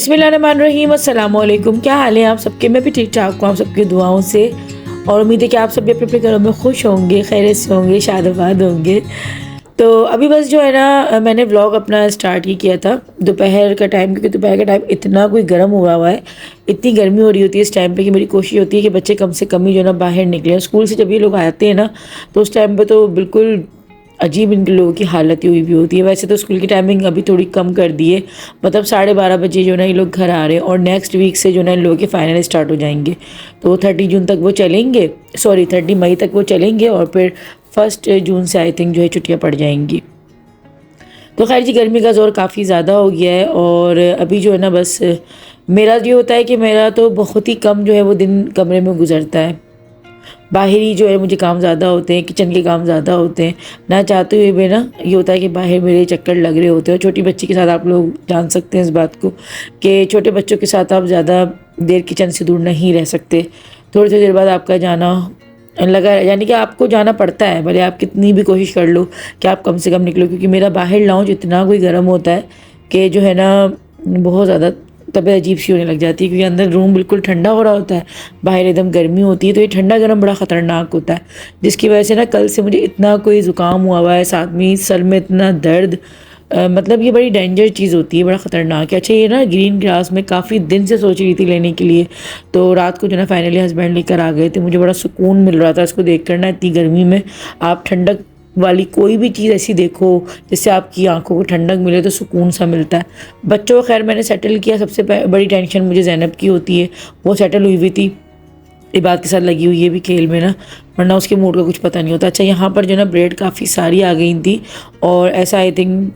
बिस्मिल्लाहिर्रहमानिर्रहीम, अस्सलाम वालेकुम। क्या हाल है आप सबके? मैं भी ठीक ठाक हूँ आप सबकी दुआओं से, और उम्मीद है कि आप सब भी अपने अपने घरों में खुश होंगे, खैरियत से होंगे, शादाबाद होंगे। तो अभी बस जो है ना, मैंने व्लॉग अपना स्टार्ट ही किया था दोपहर का टाइम, क्योंकि दोपहर का टाइम इतना कोई गर्म हुआ है, इतनी गर्मी हो रही होती है इस टाइम पे कि मेरी कोशिश होती है कि बच्चे कम से कम ही जो है ना बाहर निकलें। स्कूल से जब ये लोग आते हैं ना, तो उस टाइम पे तो बिल्कुल अजीब इन लोगों की हालत हुई भी होती है। वैसे तो स्कूल की टाइमिंग अभी थोड़ी कम कर दी है, मतलब 12:30 बजे जो है ना ये लोग घर आ रहे हैं, और नेक्स्ट वीक से जो है ना इन लोगों के फाइनल स्टार्ट हो जाएंगे। तो 30 जून तक वो चलेंगे, सॉरी 30 मई तक वो चलेंगे, और फिर 1 जून से आई थिंक जो है छुट्टियाँ पड़ जाएंगी। तो खैर जी, गर्मी का ज़ोर काफ़ी ज़्यादा हो गया है, और अभी जो है ना बस मेरा जो होता है कि मेरा तो बहुत ही कम जो है वो दिन कमरे में गुजरता है। बाहरी जो है मुझे काम ज़्यादा होते हैं, किचन के काम ज़्यादा होते हैं, ना चाहते हुए भी ना ये होता है कि बाहर मेरे चक्कर लग रहे होते हैं। और छोटी बच्ची के साथ आप लोग जान सकते हैं इस बात को, कि छोटे बच्चों के साथ आप ज़्यादा देर किचन से दूर नहीं रह सकते। थोड़ी थोड़ी देर बाद आपका जाना लगा, यानी कि आपको जाना पड़ता है, भले आप कितनी भी कोशिश कर लो कि आप कम से कम निकलो, क्योंकि मेरा बाहर लाउंज इतना कोई गर्म होता है कि जो है ना बहुत ज़्यादा तबीयत अजीब सी होने लग जाती है, क्योंकि अंदर रूम बिल्कुल ठंडा हो रहा होता है, बाहर एकदम गर्मी होती है। तो ये ठंडा गर्म बड़ा ख़तरनाक होता है, जिसकी वजह से ना कल से मुझे इतना कोई ज़ुकाम हुआ है, साथ में सर में इतना दर्द, मतलब ये बड़ी डेंजर चीज़ होती है, बड़ा ख़तरनाक है। अच्छा, ये ना ग्रीन ग्रास में काफ़ी दिन से सोच रही थी लेने के लिए, तो रात को जो ना फाइनली हस्बैंड लेकर आ गए थे। मुझे बड़ा सुकून मिल रहा था इसको देख कर ना, इतनी गर्मी में आप ठंडक वाली कोई भी चीज़ ऐसी देखो जिससे आपकी आंखों को ठंडक मिले, तो सुकून सा मिलता है। बच्चों को खैर मैंने सेटल किया, सबसे बड़ी टेंशन मुझे ज़ैनब की होती है, वो सेटल हुई हुई थी, इबाद के साथ लगी हुई है भी खेल में ना, वरना उसके मूड का कुछ पता नहीं होता। अच्छा, यहाँ पर जो ना ब्रेड काफ़ी सारी आ गई थी, और ऐसा आई थिंक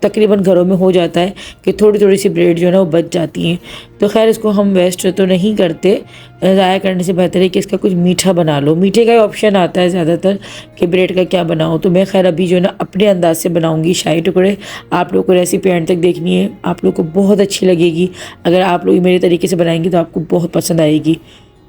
तकरीबन घरों में हो जाता है कि थोड़ी थोड़ी सी ब्रेड जो है ना वो बच जाती हैं। तो खैर इसको हम वेस्ट तो नहीं करते, ज़ाया करने से बेहतर है कि इसका कुछ मीठा बना लो। मीठे का ही ऑप्शन आता है ज़्यादातर कि ब्रेड का क्या बनाओ, तो मैं खैर अभी जो है ना अपने अंदाज से बनाऊँगी शाही टुकड़े। आप लोग को रेसिपी एंड तक देखनी है, आप लोग को बहुत अच्छी लगेगी। अगर आप लोग मेरे तरीके से बनाएंगे तो आपको बहुत पसंद आएगी।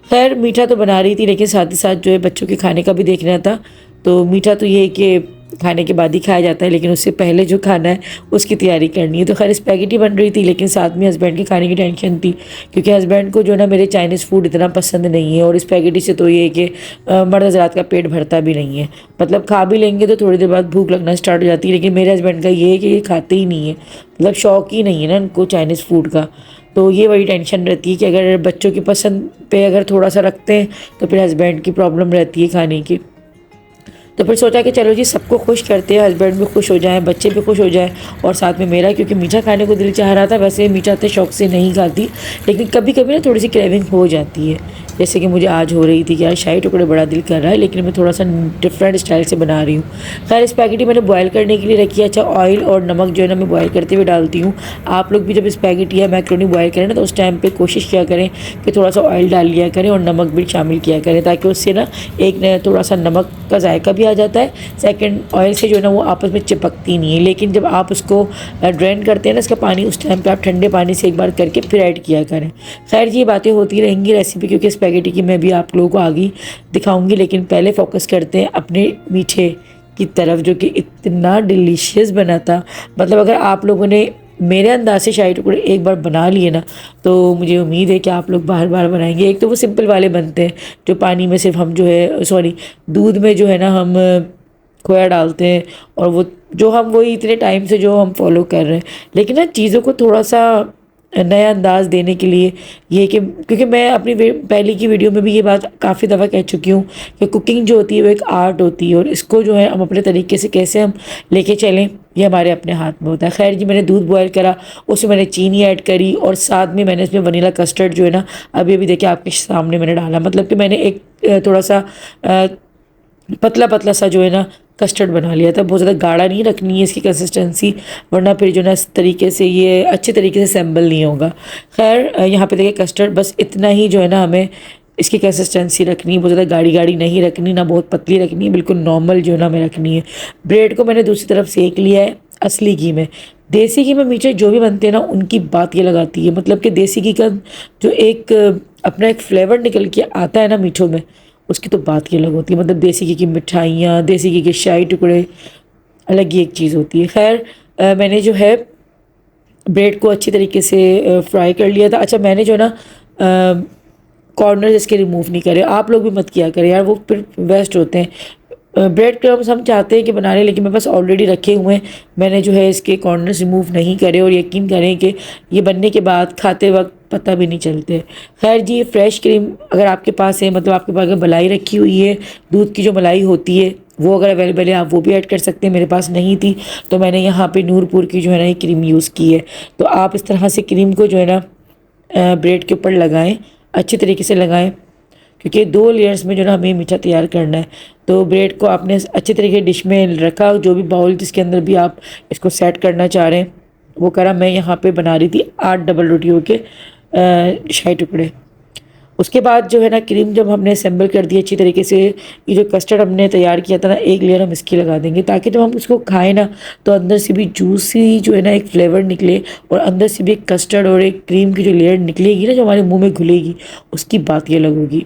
खैर मीठा तो बना रही थी, लेकिन साथ ही साथ जो है बच्चों के खाने का भी देखना था। तो मीठा तो ये है कि खाने के बाद ही खाया जाता है, लेकिन उससे पहले जो खाना है उसकी तैयारी करनी है। तो खैर स्पैगेटी बन रही थी, लेकिन साथ में हस्बैंड के खाने की टेंशन थी, क्योंकि हस्बैंड को जो ना मेरे चाइनीज़ फूड इतना पसंद नहीं है, और स्पैगेटी से तो ये है कि मर्द हज़रात का पेट भरता भी नहीं है। मतलब खा भी लेंगे तो थोड़ी देर बाद भूख लगना स्टार्ट हो जाती है, लेकिन मेरे हस्बैंड का ये है कि ये खाते ही नहीं है, मतलब शौक ही नहीं है ना इनको चाइनीज़ फूड का। तो ये बड़ी टेंशन रहती है कि अगर बच्चों की पसंद पे अगर थोड़ा सा रखते हैं तो फिर हस्बैंड की प्रॉब्लम रहती है खाने की। तो फिर सोचा कि चलो जी सबको खुश करते हैं, हस्बैंड भी खुश हो जाए, बच्चे भी खुश हो जाए, और साथ में मेरा, क्योंकि मीठा खाने को दिल चाह रहा था। वैसे मीठा इतने शौक से नहीं खाती, लेकिन कभी कभी ना थोड़ी सी क्रेविंग हो जाती है, जैसे कि मुझे आज हो रही थी कि यार शाही टुकड़े बड़ा दिल कर रहा है, लेकिन मैं थोड़ा सा डिफरेंट स्टाइल से बना रही हूँ। खैर स्पैगेटी मैंने बॉयल करने के लिए रखी है। अच्छा, ऑयल और नमक जो है ना मैं बॉयल करते हुए डालती हूँ। आप लोग भी जब स्पैगेटी या मैक्रोनी बॉयल करें ना, तो उस टाइम पे कोशिश किया करें कि थोड़ा सा ऑयल डाल लिया करें और नमक भी शामिल किया करें, ताकि उससे ना एक थोड़ा सा नमक का जायका भी आ जाता है। सेकंड, ऑयल से जो है ना वो आपस में चिपकती नहीं है। लेकिन जब आप उसको ड्रेन करते हैं ना इसका पानी, उस टाइम पे आप ठंडे पानी से एक बार करके फिर ऐड किया करें। खैर ये बातें होती रहेंगी रेसिपी, क्योंकि स्पैगेटी की मैं भी आप लोगों को आगे दिखाऊंगी, लेकिन पहले फोकस करते हैं अपने मीठे की तरफ, जो कि इतना डिलीशियस बना था। मतलब अगर आप लोगों ने मेरे अंदाज से शाही टुकड़े एक बार बना लिए ना, तो मुझे उम्मीद है कि आप लोग बार बार बनाएंगे। एक तो वो सिंपल वाले बनते हैं, जो पानी में सिर्फ हम जो है, सॉरी दूध में जो है ना हम खोया डालते हैं, और वो जो हम वही इतने टाइम से जो हम फॉलो कर रहे हैं। लेकिन ना चीज़ों को थोड़ा सा नया अंदाज देने के लिए ये कि, क्योंकि मैं अपनी पहले की वीडियो में भी ये बात काफ़ी दफ़ा कह चुकी हूँ कि कुकिंग जो होती है वो एक आर्ट होती है, और इसको जो है हम अपने तरीके से कैसे हम लेके चलें ये हमारे अपने हाथ में होता है। खैर जी, मैंने दूध बॉयल करा, उसमें मैंने चीनी ऐड करी, और साथ में मैंने इसमें वनीला कस्टर्ड जो है ना अभी अभी देखिए आपके सामने मैंने डाला। मतलब कि मैंने एक थोड़ा सा पतला पतला सा जो है ना कस्टर्ड बना लिया था। बहुत ज़्यादा गाढ़ा नहीं रखनी है इसकी कंसिस्टेंसी, वरना फिर जो ना इस तरीके से ये अच्छे तरीके से असेंबल नहीं होगा। खैर यहाँ पे देखिए कस्टर्ड बस इतना ही जो है ना हमें इसकी कंसिस्टेंसी रखनी है, बहुत ज़्यादा गाढ़ी गाढ़ी नहीं रखनी, ना बहुत पतली रखनी है, बिल्कुल नॉर्मल जो है ना हमें रखनी है। ब्रेड को मैंने दूसरी तरफ सेक लिया है असली घी में। देसी घी में मीठे जो भी बनते हैं ना उनकी बात ये लगाती है, मतलब कि देसी घी का जो एक अपना एक फ्लेवर निकल के आता है ना मीठों में, उसकी तो बात ही अलग होती है। मतलब देसी घी की मिठाइयाँ, देसी घी के शाही टुकड़े अलग ही एक चीज़ होती है। खैर मैंने जो है ब्रेड को अच्छी तरीके से फ्राई कर लिया था। अच्छा मैंने जो है ना कॉर्नर इसके रिमूव नहीं करे, आप लोग भी मत किया करें यार, वो फिर वेस्ट होते हैं। ब्रेड क्रम्स हम चाहते हैं कि बना लें, लेकिन मेरे पास ऑलरेडी रखे हुए हैं, मैंने जो है इसके कॉर्नर्स रिमूव नहीं करे, और यकीन करें कि ये बनने के बाद खाते वक्त पता भी नहीं चलते। खैर जी, फ्रेश क्रीम अगर आपके पास है, मतलब आपके पास अगर मलाई रखी हुई है, दूध की जो मलाई होती है वो अगर अवेलेबल है, आप वो भी ऐड कर सकते हैं। मेरे पास नहीं थी तो मैंने यहाँ पे नूरपुर की जो है ना ये क्रीम यूज़ की है। तो आप इस तरह से क्रीम को जो है ना ब्रेड के ऊपर लगाएं, अच्छी तरीके से लगाएं, क्योंकि 2 लेयर्स में जो ना हमें मीठा तैयार करना है। तो ब्रेड को आपने अच्छे तरीके डिश में रखा, जो भी बाउल जिसके अंदर भी आप इसको सेट करना चाह रहे हैं वो करा। मैं यहाँ पे बना रही थी 8 डबल रोटियों के शाही टुकड़े। उसके बाद जो है ना क्रीम जब हमने असेंबल कर दी अच्छी तरीके से, ये जो कस्टर्ड हमने तैयार किया था ना, एक लेयर हम इसकी लगा देंगे, ताकि जब हम उसको खाएं ना तो अंदर से भी जूसी जो है ना एक फ्लेवर निकले, और अंदर से भी एक कस्टर्ड और एक क्रीम की जो लेयर निकलेगी ना, जो हमारे मुंह में घुलेगी, उसकी बात ये अलग होगी।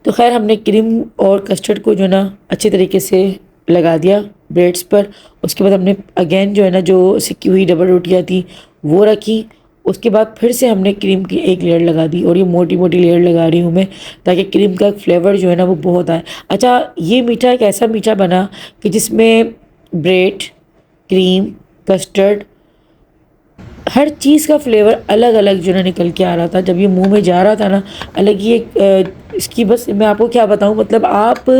तो खैर हमने क्रीम और कस्टर्ड को जो है ना अच्छे तरीके से लगा दिया ब्रेड्स पर। उसके बाद हमने अगेन जो है ना जो सिकी हुई डबल रोटियाँ थी वो रखी। उसके बाद फिर से हमने क्रीम की एक लेयर लगा दी, और ये मोटी मोटी लेयर लगा रही हूँ मैं, ताकि क्रीम का फ्लेवर जो है ना वो बहुत आए। अच्छा, ये मीठा एक ऐसा मीठा बना कि जिसमें ब्रेड, क्रीम, कस्टर्ड, हर चीज़ का फ्लेवर अलग अलग जो है निकल के आ रहा था। जब ये मुंह में जा रहा था ना, अलग ही एक इसकी, बस मैं आपको क्या बताऊं, मतलब आप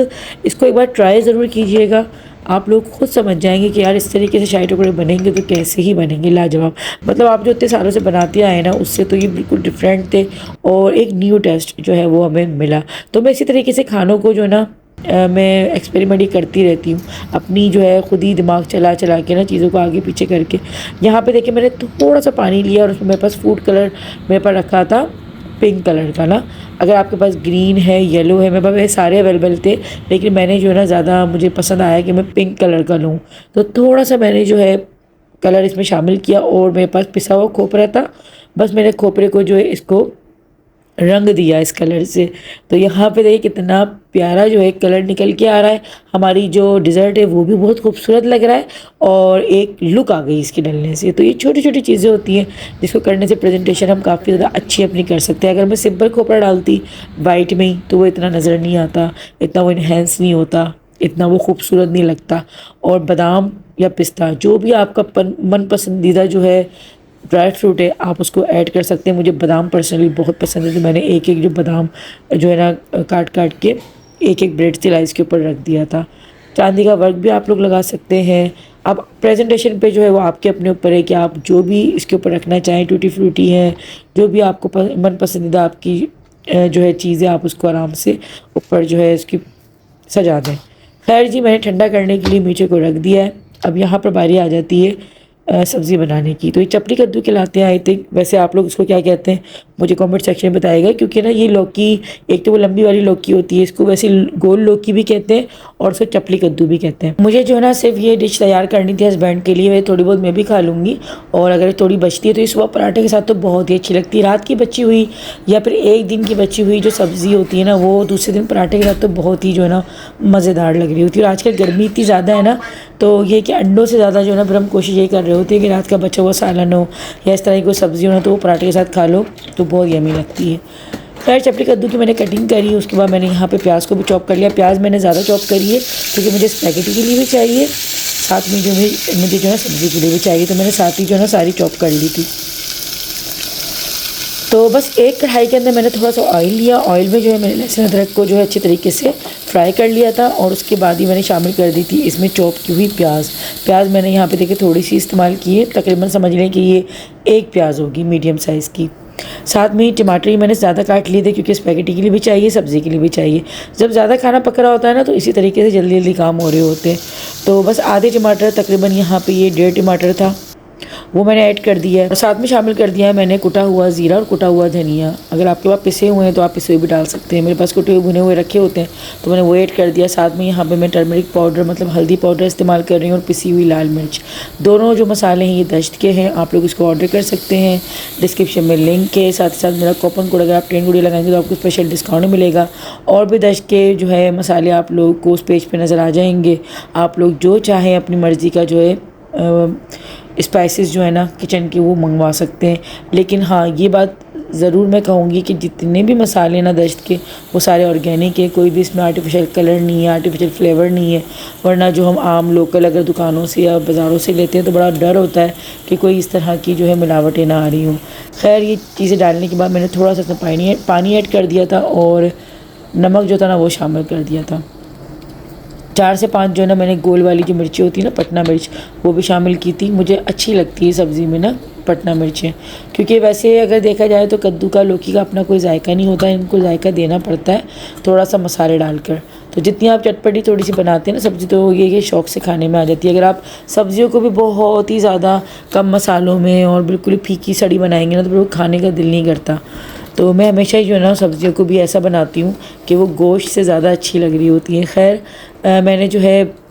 इसको एक बार ट्राई ज़रूर कीजिएगा, आप लोग खुद समझ जाएंगे कि यार इस तरीके से शाही टुकड़े बनेंगे तो कैसे ही बनेंगे, लाजवाब। मतलब आप जो इतने सालों से बनाते आए ना, उससे तो ये बिल्कुल डिफरेंट थे, और एक न्यू टेस्ट जो है वो हमें मिला। तो मैं इसी तरीके से खानों को जो है ना मैं एक्सपेरिमेंट ही करती रहती हूँ, अपनी जो है खुद ही दिमाग चला चला के ना चीज़ों को आगे पीछे करके। यहाँ पे देखिए मैंने थोड़ा सा पानी लिया, और उसमें मेरे पास फूड कलर मेरे पास रखा था पिंक कलर का ना। अगर आपके पास ग्रीन है, येलो है, मेरे पास ये सारे अवेलेबल थे, लेकिन मैंने जो है ना ज़्यादा मुझे पसंद आया कि मैं पिंक कलर का लूँ, तो थोड़ा सा मैंने जो है कलर इसमें शामिल किया। और मेरे पास पिसा हुआ खोपरा था, बस मैंने खोपरे को जो है इसको रंग दिया इस कलर से। तो यहाँ पे देखिए कितना प्यारा जो है कलर निकल के आ रहा है। हमारी जो डिज़र्ट है वो भी बहुत खूबसूरत लग रहा है, और एक लुक आ गई इसके डलने से। तो ये छोटी छोटी चीज़ें होती हैं जिसको करने से प्रेजेंटेशन हम काफ़ी ज़्यादा अच्छी अपनी कर सकते हैं। अगर मैं सिंपल खोपरा डालती वाइट में ही तो वो इतना नज़र नहीं आता, इतना वो इन्हेंस नहीं होता, इतना वो खूबसूरत नहीं लगता। और बादाम या पिस्ता, जो भी आपका मन पसंदीदा जो है ड्राई फ्रूट है, आप उसको ऐड कर सकते हैं। मुझे बादाम पर्सनली बहुत पसंद है, तो मैंने एक एक जो बादाम जो है ना काट काट के एक एक ब्रेड स्लाइस के ऊपर रख दिया था। चांदी का वर्क भी आप लोग लगा सकते हैं। अब प्रेजेंटेशन पे जो है वो आपके अपने ऊपर है कि आप जो भी इसके ऊपर रखना चाहें, टूटी फ्रूटी है, जो भी आपको मन पसंदीदा आपकी जो है चीज़ें, आप उसको आराम से ऊपर जो है इसकी सजा दें। खैर जी, मैंने ठंडा करने के लिए मीठे को रख दिया है। अब यहाँ पर बारी आ जाती है सब्ज़ी बनाने की। तो ये चपली कद्दू कहलाते हैं आई थिंक, वैसे आप लोग इसको क्या कहते हैं मुझे कमेंट सेक्शन में बताइएगा। क्योंकि ना ये लौकी, एक तो वो लंबी वाली लौकी होती है, इसको वैसे गोल लौकी भी कहते हैं, और उसको चपली कद्दू भी कहते हैं। मुझे जो है ना सिर्फ ये डिश तैयार करनी थी हस्बैंड के लिए, वह थोड़ी बहुत मैं भी खा लूँगी, और अगर थोड़ी बचती है तो ये सुबह पराठे के साथ तो बहुत ही अच्छी लगती है। रात की बची हुई या फिर एक दिन की बची हुई जो सब्ज़ी होती है ना, वो दूसरे दिन पराठे के साथ तो बहुत ही जो है ना मज़ेदार लग रही होती है। और आजकल गर्मी इतनी ज़्यादा है ना, तो ये कि अंडों से ज़्यादा जो है ना फिर हम कोशिश ये कर रहे होते हैं कि रात का बचा हुआ सालन हो या इस तरह की कोई सब्ज़ी हो ना, तो वो पराठे के साथ खा लो तो बहुत यमी लगती है। खैर चपली कद्दू की मैंने कटिंग करी, उसके बाद मैंने यहाँ पे प्याज को भी चॉप कर लिया। प्याज मैंने ज़्यादा चॉप करी है क्योंकि मुझे स्पैगेटी के लिए भी चाहिए, साथ में जो मुझे जो है सब्ज़ी के लिए भी चाहिए, तो मैंने साथ ही जो है ना सारी चॉप कर ली थी। तो बस एक कढ़ाई के अंदर मैंने थोड़ा सा ऑयल लिया, ऑयल में जो है मैंने लहसुन अदरक को जो है अच्छे तरीके से फ्राई कर लिया था, और उसके बाद ही मैंने शामिल कर दी थी इसमें चॉप की हुई प्याज मैंने यहाँ पे देखिए थोड़ी सी इस्तेमाल की है, तकरीबन समझ लें कि ये एक प्याज होगी मीडियम साइज़ की। साथ में टमाटर ही मैंने ज़्यादा काट लिए थे क्योंकि स्पैगेटी के लिए भी चाहिए, सब्ज़ी के लिए भी चाहिए। जब ज़्यादा खाना पक रहा होता है ना, तो इसी तरीके से जल्दी जल्दी काम हो रहे होते हैं। तो बस आधे टमाटर, तकरीबन यहाँ पे ये 1.5 टमाटर था, वो मैंने ऐड कर दिया है। और साथ में शामिल कर दिया है मैंने कुटा हुआ ज़ीरा और कुटा हुआ धनिया। अगर आपके पास पिसे हुए हैं तो आप पिसे हुए भी डाल सकते हैं, मेरे पास कुटे हुए भुने हुए रखे होते हैं तो मैंने वो ऐड कर दिया। साथ में यहाँ पे मैं टर्मरिक पाउडर मतलब हल्दी पाउडर इस्तेमाल कर रही हूँ, और पिसी हुई लाल मिर्च। दोनों जो मसाले हैं ये दश्त के हैं, आप लोग इसको ऑर्डर कर सकते हैं, डिस्क्रिप्शन में लिंक है। साथ ही साथ मेरा कूपन कोड अगर आप 10 गुड़िया लगाएंगे तो आपको स्पेशल डिस्काउंट मिलेगा। और भी दश्त के जो है मसाले आप लोग को उस पेज पर नज़र आ जाएंगे। आप लोग जो चाहें अपनी मर्ज़ी का जो है स्पाइसेस जो है ना किचन के वो मंगवा सकते हैं। लेकिन हाँ, ये बात ज़रूर मैं कहूँगी कि जितने भी मसाले ना दश्त के वो सारे ऑर्गेनिक है, कोई भी इसमें आर्टिफिशियल कलर नहीं है, आर्टिफिशियल फ्लेवर नहीं है। वरना जो हम आम लोकल अगर दुकानों से या बाज़ारों से लेते हैं तो बड़ा डर होता है कि कोई इस तरह की जो है मिलावटें ना आ रही हों। खैर, ये चीज़ें डालने के बाद मैंने थोड़ा सा पानी ऐड कर दिया था और नमक जो था ना वो शामिल कर दिया था। 4 से 5 जो है ना मैंने गोल वाली जो मिर्ची होती है ना, पटना मिर्च, वो भी शामिल की थी। मुझे अच्छी लगती है सब्ज़ी में ना पटना मिर्चें, क्योंकि वैसे अगर देखा जाए तो कद्दू का, लौकी का अपना कोई जायका नहीं होता है, इनको जायका देना पड़ता है थोड़ा सा मसाले डालकर। तो जितनी आप चटपटी थोड़ी सी बनाते हैं ना सब्ज़ी, तो ये शौक़ से खाने में आ जाती है। अगर आप सब्ज़ियों को भी बहुत ही ज़्यादा कम मसालों में और बिल्कुल फीकी सड़ी बनाएंगे ना तो फिर खाने का दिल नहीं करता। तो मैं हमेशा ही जो है ना सब्ज़ियों को भी ऐसा बनाती हूँ कि वो गोश्त से ज़्यादा अच्छी लग रही होती है। खैर, मैंने जो है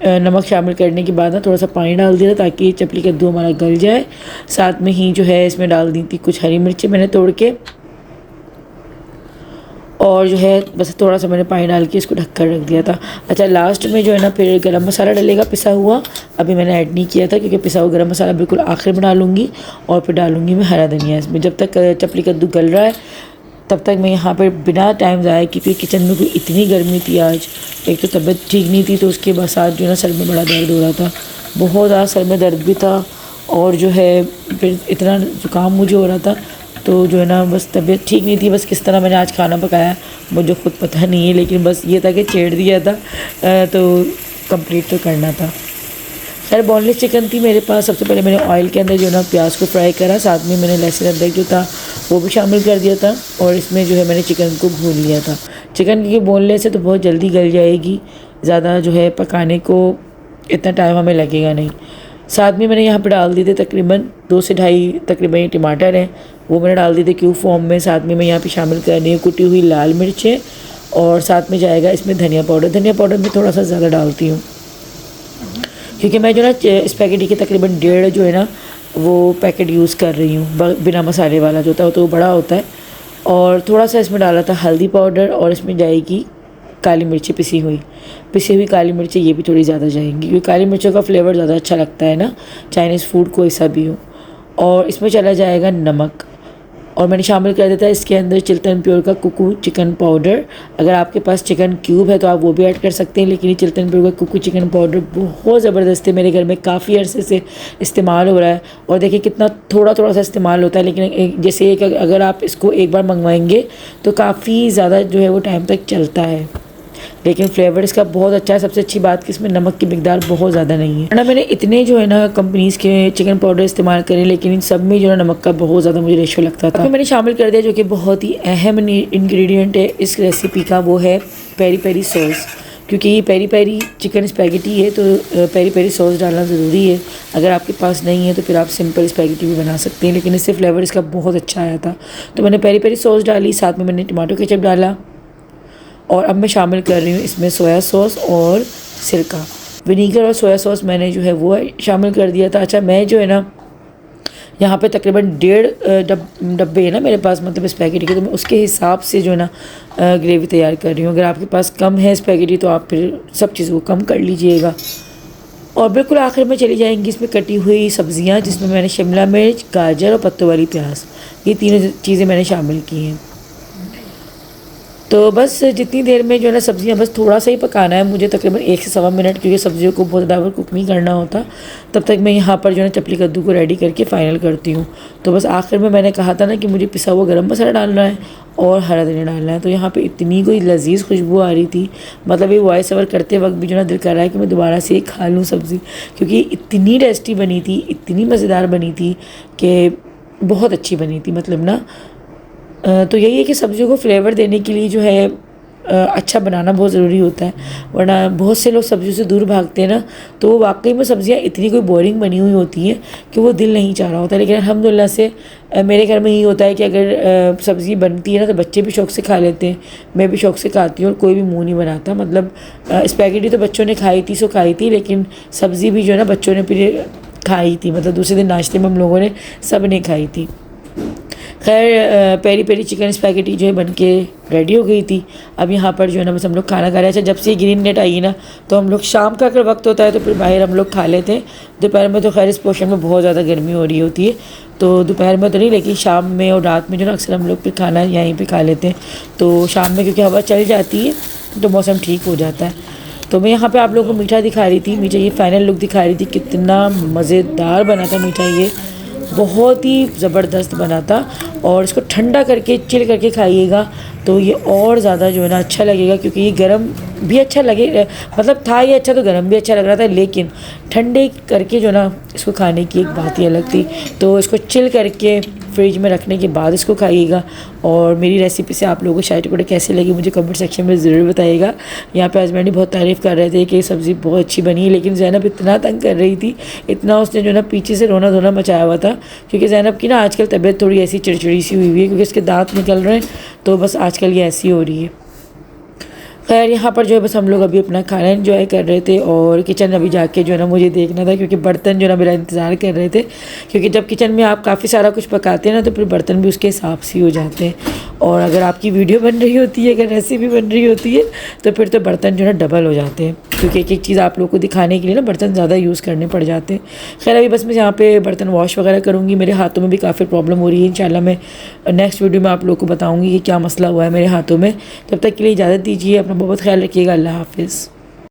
नमक शामिल करने के बाद ना थोड़ा सा पानी डाल दिया ताकि चपली कद्दू हमारा गल जाए। साथ में ही जो है इसमें डाल दी थी कुछ हरी मिर्ची मैंने तोड़ के, और जो है बस थोड़ा सा मैंने पानी डाल के इसको ढक कर रख दिया था। अच्छा, लास्ट में जो है ना फिर गरम मसाला डलेगा पिसा हुआ, अभी मैंने ऐड नहीं किया था क्योंकि पिसा हुआ गरम मसाला बिल्कुल आखिर में डालूँगी। और फिर डालूँगी मैं हरा धनिया इसमें। जब तक चपली कद्दू गल रहा है तब तक मैं यहाँ पर बिना टाइम ज़ाया क्योंकि किचन में कोई इतनी गर्मी थी आज, एक तो तबीयत ठीक नहीं थी, तो उसके बाद साथ जो है ना सर में बड़ा दर्द हो रहा था, बहुत ज़्यादा सर में दर्द भी था, और जो है फिर इतना ज़ुकाम मुझे हो रहा था। तो जो है ना बस तबीयत ठीक नहीं थी। बस किस तरह मैंने आज खाना पकाया मुझे खुद पता नहीं है, लेकिन बस ये था कि छेड़ दिया था तो कंप्लीट तो करना था। खैर, बोनलेस चिकन थी मेरे पास। सबसे पहले मैंने ऑयल के अंदर जो है ना प्याज को फ्राई करा, साथ में मैंने लहसुन अदरक जो था वो भी शामिल कर दिया था, और इसमें जो है मैंने चिकन को भून लिया था। चिकन की बोनलेस है तो बहुत जल्दी गल जाएगी, ज़्यादा जो है पकाने को इतना टाइम हमें लगेगा नहीं। साथ में मैंने यहाँ पे डाल दिए थे तकरीबन 2 से ढाई तकरीबन ये टमाटर हैं, वो मैंने डाल दिए थे क्यूब फॉर्म में। साथ में मैं यहाँ पे शामिल कर रही हूँ कुटी हुई लाल मिर्चें, और साथ में जाएगा इसमें धनिया पाउडर। धनिया पाउडर मैं थोड़ा सा ज़्यादा डालती हूँ क्योंकि मैं जो ना स्पैगेटी के तकरीबन 1.5 जो है ना वो पैकेट यूज़ कर रही हूँ, बिना मसाले वाला जो होता है तो वो बड़ा होता है। और थोड़ा सा इसमें डाला था हल्दी पाउडर, और इसमें जाएगी काली मिर्ची पिसी हुई काली मिर्ची, ये भी थोड़ी ज़्यादा जाएंगी क्योंकि काली मिर्चों का फ्लेवर ज़्यादा अच्छा लगता है ना, चाइनीज़ फूड कोई सा भी हो। और इसमें चला जाएगा नमक, और मैंने शामिल कर दिया था इसके अंदर चिल्टन प्योर का कुकू चिकन पाउडर। अगर आपके पास चिकन क्यूब है तो आप वो भी ऐड कर सकते हैं, लेकिन ये चिल्टन प्योर का कुकू चिकन पाउडर बहुत ज़बरदस्त है, मेरे घर में काफ़ी अरसे से इस्तेमाल हो रहा है। और देखिए कितना थोड़ा थोड़ा सा इस्तेमाल होता है, लेकिन जैसे एक अगर आप इसको एक बार मंगवाएंगे तो काफ़ी ज़्यादा जो है वो टाइम तक चलता है, लेकिन फ्लेवर इसका बहुत अच्छा है। सबसे अच्छी बात कि इसमें नमक की मिकदार बहुत ज़्यादा नहीं है ना। मैंने इतने जो है ना कंपनीज़ के चिकन पाउडर इस्तेमाल करे, लेकिन इन सब में जो है नमक का बहुत ज़्यादा मुझे रेशो लगता था। मैंने शामिल कर दिया जो कि बहुत ही अहम इंग्रेडिएंट है इस रेसिपी का, वो है पेरी पेरी सॉस। क्योंकि ये पेरी पेरी चिकन स्पैगेटी है तो पेरी पेरी सॉस डालना ज़रूरी है। अगर आपके पास नहीं है तो फिर आप सिंपल स्पैगेटी भी बना सकते हैं, लेकिन इससे फ्लेवर इसका बहुत अच्छा आया था। तो मैंने पेरी पेरी सॉस डाली, साथ में मैंने टमाटो केचप डाला, और अब मैं शामिल कर रही हूँ इसमें सोया सॉस और सिरका। विनीगर और सोया सॉस मैंने जो है वो शामिल कर दिया था। अच्छा, मैं जो है ना यहाँ पे तकरीबन 1.5 डब्बे है ना मेरे पास, मतलब स्पैगेटी के, तो मैं उसके हिसाब से जो है ना ग्रेवी तैयार कर रही हूँ। अगर आपके पास कम है स्पैगेटी तो आप फिर सब चीज़ को कम कर लीजिएगा। और बिल्कुल आखिर में चली जाएंगी इसमें कटी हुई सब्ज़ियाँ, जिसमें मैंने शिमला मिर्च, गाजर और पत्तों वाली प्याज, ये तीनों चीज़ें मैंने शामिल की हैं। तो बस जितनी देर में जो है ना सब्ज़ियाँ, बस थोड़ा सा ही पकाना है मुझे, तकरीबन 1 से सवा मिनट, क्योंकि सब्ज़ियों को बहुत ज़्यादा कुक नहीं करना होता। तब तक मैं यहाँ पर जो है चपली कद्दू को रेडी करके फ़ाइनल करती हूँ। तो बस आखिर में मैंने कहा था ना कि मुझे पिसा हुआ गरम मसाला डालना है और हरा धनिया डालना है। तो यहाँ पे इतनी कोई लजीज़ खुशबू आ रही थी, मतलब ये वॉइस ओवर करते वक्त भी जो ना दिल कर रहा है कि मैं दोबारा से खा लूँ सब्ज़ी, क्योंकि इतनी टेस्टी बनी थी, इतनी मज़ेदार बनी थी कि बहुत अच्छी बनी थी, मतलब ना। तो यही है कि सब्ज़ियों को फ्लेवर देने के लिए जो है अच्छा बनाना बहुत ज़रूरी होता है, वरना बहुत से लोग सब्ज़ियों से दूर भागते हैं ना, तो वो वाकई में सब्ज़ियाँ इतनी कोई बोरिंग बनी हुई होती हैं कि वो दिल नहीं चाह रहा होता। लेकिन अल्हम्दुलिल्लाह से मेरे घर में यही होता है कि अगर सब्ज़ी बनती है ना तो बच्चे भी शौक़ से खा लेते हैं, मैं भी शौक़ से खाती हूँ, और कोई भी मुँह नहीं बनाता। मतलब स्पैगेटी तो बच्चों ने खाई थी, लेकिन सब्ज़ी भी जो है ना बच्चों ने फिर खाई थी, मतलब दूसरे दिन नाश्ते में हम लोगों ने सब ने खाई थी। खैर, पेरी पेरी चिकन स्पैगेटी जो है बनके रेडी हो गई थी। अब यहाँ पर जो है ना बस हम लोग खाना खा रहे हैं। अच्छा, जब से ग्रीन नेट आई ना तो हम लोग शाम का अगर वक्त होता है तो फिर बाहर हम लोग खा लेते हैं। दोपहर में तो खैर इस पोर्शन में बहुत ज़्यादा गर्मी हो रही होती है, तो दोपहर में तो नहीं, लेकिन शाम में और रात में जो ना अक्सर हम लोग फिर खाना यहीं पे खा लेते हैं। तो शाम में क्योंकि हवा चल जाती है तो मौसम ठीक हो जाता है। तो मैं यहाँ पे आप लोगों को मीठा दिखा रही थी, मीठा ये फाइनल लुक दिखा रही थी। कितना मज़ेदार बना था मीठा, ये बहुत ही ज़बरदस्त बना था। और इसको ठंडा करके चिल करके खाइएगा तो ये और ज़्यादा जो है ना अच्छा लगेगा, क्योंकि ये गर्म भी अच्छा लगे, मतलब था ये अच्छा तो गर्म भी अच्छा लग रहा था, लेकिन ठंडे करके जो ना इसको खाने की एक बात ही अलग थी। तो इसको चिल करके फ्रिज में रखने के बाद इसको खाइएगा। और मेरी रेसिपी से आप लोगों को शाही टुकड़े कैसे लगी मुझे कमेंट सेक्शन में ज़रूर बताइएगा। यहाँ पे हस्बैंड बहुत तारीफ़ कर रहे थे कि सब्ज़ी बहुत अच्छी बनी है, लेकिन ज़ैनब इतना तंग कर रही थी, इतना उसने जो ना पीछे से रोना धोना मचाया हुआ था, क्योंकि ज़ैनब की ना आजकल तबीयत थोड़ी ऐसी चिड़चिड़ी सी हुई है, क्योंकि उसके दांत निकल रहे हैं, तो बस आजकल ये ऐसी हो रही है। खैर यहाँ पर जो है बस हम लोग अभी अपना खाना एंजॉय कर रहे थे, और किचन अभी जाके जो है ना मुझे देखना था, क्योंकि बर्तन जो है ना मेरा इंतज़ार कर रहे थे। क्योंकि जब किचन में आप काफ़ी सारा कुछ पकाते हैं ना तो फिर बर्तन भी उसके हिसाब से हो जाते हैं। और अगर आपकी वीडियो बन रही होती है, अगर रेसिपी बन रही होती है, तो फिर तो बर्तन जो है ना डबल हो जाते हैं, क्योंकि एक एक चीज़ आप लोग को दिखाने के लिए ना बर्तन ज़्यादा यूज़ करने पड़ जाते हैं। खैर अभी बस मैं यहाँ पे बर्तन वॉश वगैरह करूँगी। मेरे हाथों में भी काफ़ी प्रॉब्लम हो रही है। इंशाल्लाह मैं नेक्स्ट वीडियो में आप लोग को बताऊँगी कि क्या मसला हुआ है मेरे हाथों में। तब तक के लिए इजाज़त दीजिए, अपना बहुत ख्याल रखिएगा। अल्लाह हाफिज़।